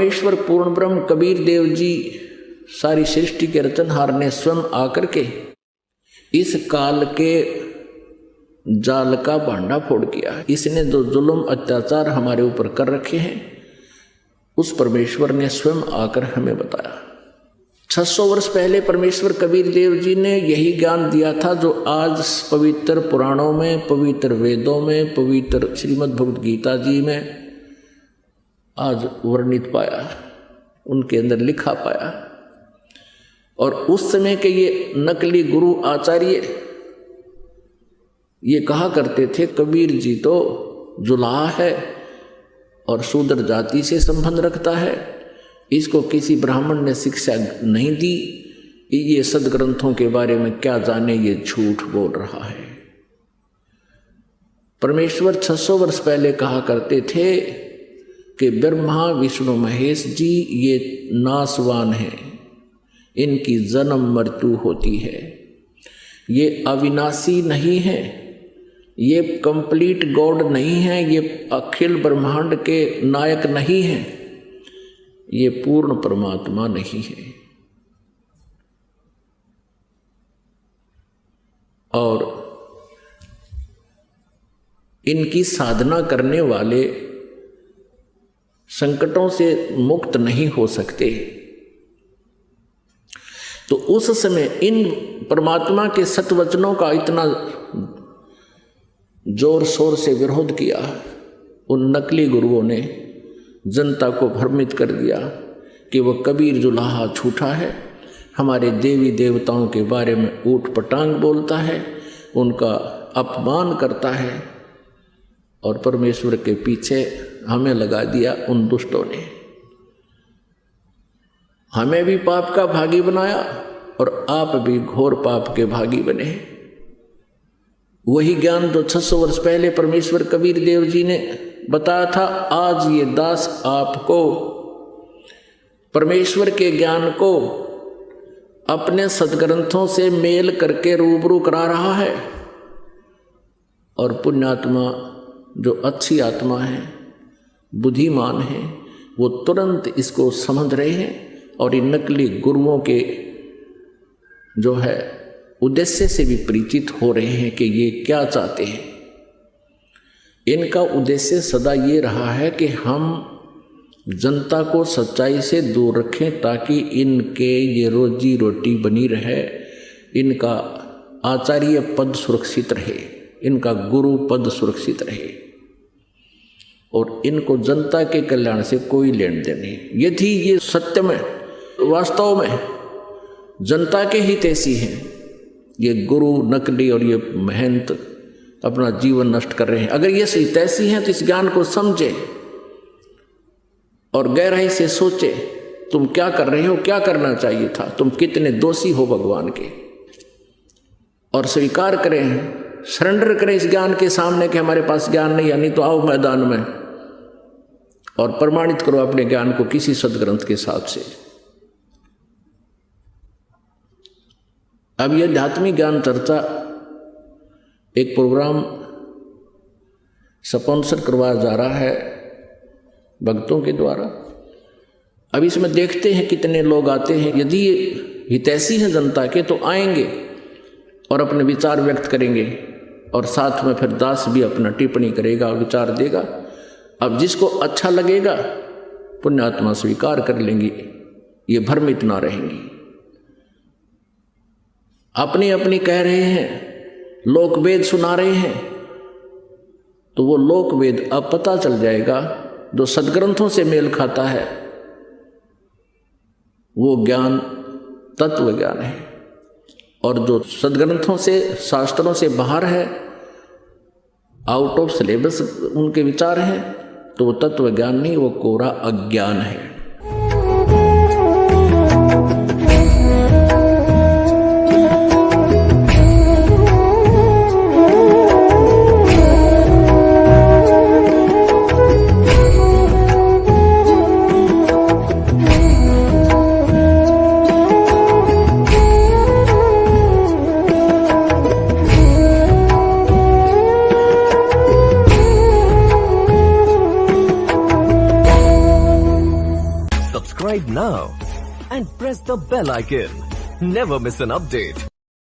परमेश्वर पूर्ण ब्रह्म कबीर देव जी सारी सृष्टि के रचनहार ने स्वयं आकर के इस काल के जाल का भांडा फोड़ किया। इसने जो जुल्म अत्याचार हमारे ऊपर कर रखे हैं उस परमेश्वर ने स्वयं आकर हमें बताया। 600 वर्ष पहले परमेश्वर कबीर देव जी ने यही ज्ञान दिया था जो आज पवित्र पुराणों में, पवित्र वेदों में, पवित्र श्रीमद् भगवद गीता जी में आज वर्णित पाया, उनके अंदर लिखा पाया। और उस समय के ये नकली गुरु आचार्य ये कहा करते थे कबीर जी तो जुलाहा है और शूद्र जाति से संबंध रखता है, इसको किसी ब्राह्मण ने शिक्षा नहीं दी, ये सदग्रंथों के बारे में क्या जाने, ये झूठ बोल रहा है। परमेश्वर 600 वर्ष पहले कहा करते थे कि ब्रह्मा विष्णु महेश जी ये नासवान हैं, इनकी जन्म मृत्यु होती है, ये अविनाशी नहीं है, ये कंप्लीट गॉड नहीं है, ये अखिल ब्रह्मांड के नायक नहीं है, ये पूर्ण परमात्मा नहीं है। और इनकी साधना करने वाले संकटों से मुक्त नहीं हो सकते। तो उस समय इन परमात्मा के सतवचनों का इतना जोर शोर से विरोध किया, उन नकली गुरुओं ने जनता को भ्रमित कर दिया कि वह कबीर जुलाहा झूठा है, हमारे देवी देवताओं के बारे में ऊट पटांग बोलता है, उनका अपमान करता है। और परमेश्वर के पीछे हमें लगा दिया उन दुष्टों ने, हमें भी पाप का भागी बनाया और आप भी घोर पाप के भागी बने। वही ज्ञान जो 600 वर्ष पहले परमेश्वर कबीर देव जी ने बताया था, आज ये दास आपको परमेश्वर के ज्ञान को अपने सदग्रंथों से मेल करके रूबरू करा रहा है। और पुण्यात्मा जो अच्छी आत्मा है, बुद्धिमान है, वो तुरंत इसको समझ रहे हैं और इन नकली गुरुओं के जो है उद्देश्य से भी परिचित हो रहे हैं कि ये क्या चाहते हैं। इनका उद्देश्य सदा ये रहा है कि हम जनता को सच्चाई से दूर रखें ताकि इनके ये रोजी रोटी बनी रहे, इनका आचार्य पद सुरक्षित रहे, इनका गुरु पद सुरक्षित रहे और इनको जनता के कल्याण से कोई लेन देन नहीं। यदि ये सत्य में वास्तव में जनता के हितैषी हैं, ये गुरु नकली और ये महंत अपना जीवन नष्ट कर रहे हैं, अगर ये हितैषी हैं तो इस ज्ञान को समझे और गहराई से सोचे तुम क्या कर रहे हो, क्या करना चाहिए था, तुम कितने दोषी हो भगवान के, और स्वीकार करें, सरेंडर करें इस ज्ञान के सामने कि हमारे पास ज्ञान नहीं है, नहीं तो आओ मैदान में और प्रमाणित करो अपने ज्ञान को किसी सदग्रंथ के साथ से। अब यह आध्यात्मिक ज्ञान चर्चा एक प्रोग्राम स्पॉन्सर करवाया जा रहा है भक्तों के द्वारा। अब इसमें देखते हैं कितने लोग आते हैं। यदि हितैषी हैं जनता के तो आएंगे और अपने विचार व्यक्त करेंगे और साथ में फिर दास भी अपना टिप्पणी करेगा, विचार देगा। अब जिसको अच्छा लगेगा पुण्यात्मा स्वीकार कर लेंगी, ये भ्रमित ना रहेंगी। अपनी अपनी कह रहे हैं, लोक वेद सुना रहे हैं, तो वो लोक वेद अब पता चल जाएगा। जो सदग्रंथों से मेल खाता है वो ज्ञान तत्व ज्ञान है, और जो सदग्रंथों से शास्त्रों से बाहर है, आउट ऑफ सिलेबस उनके विचार हैं, तो वो तत्व ज्ञान नहीं, वो कोरा अज्ञान है। subscribe now and press the bell icon. Never miss an update.